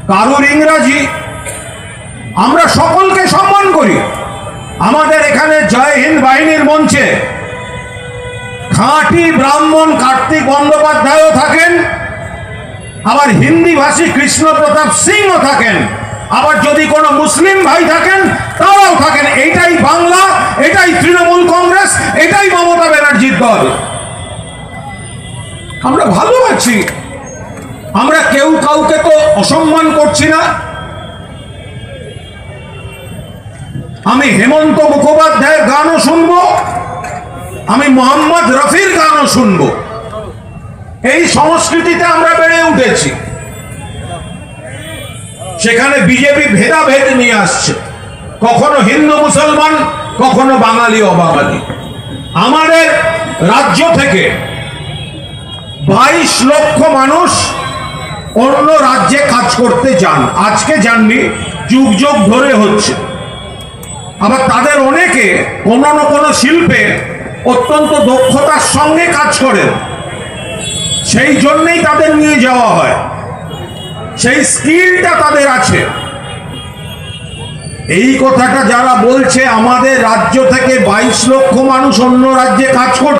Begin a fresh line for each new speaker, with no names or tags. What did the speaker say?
কারুর ইংরাজি। আমরা সকলকে সম্মান করি। আমাদের এখানে জয় হিন্দ বাহিনীর মঞ্চে খাঁটি ব্রাহ্মণ কার্তিক বন্দ্যোপাধ্যায়ও থাকেন, আবার হিন্দি ভাষী কৃষ্ণ প্রতাপ সিংও থাকেন, আবার যদি কোনো মুসলিম ভাই থাকেন তারাও থাকেন। এটাই বাংলা, এটাই তৃণমূল কংগ্রেস, এটাই মমতা ব্যানার্জির দল। আমরা ভালো আছি, আমরা কেউ কাউকে তো অসম্মান করছি না। আমি হেমন্ত মুখোপাধ্যায়ের গানও শুনবো, আমি মোহাম্মদ রফির গানও শুনবো। এই সংস্কৃতিতে আমরা বেড়ে উঠেছি। সেখানে বিজেপি ভেদাভেদ নিয়ে আসছে, কখনো হিন্দু মুসলমান, কখনো বাঙালি অবাঙালি। আমাদের রাজ্য থেকে 22 লক্ষ মানুষ অন্য রাজ্যে কাজ করতে যান, আজকে যাননি, যুগ যুগ ধরে হচ্ছে। আবার তাদের অনেকে কোনো না কোনো শিল্পে অত্যন্ত দক্ষতার সঙ্গে কাজ করেন, সেই জন্যই তাদের নিয়ে যাওয়া হয়, সেই স্কিলটা তাদের আছে। এই কথাটা যারা বলছে আমাদের রাজ্য থেকে 22 লক্ষ মানুষ অন্য রাজ্যে কাজ করছে,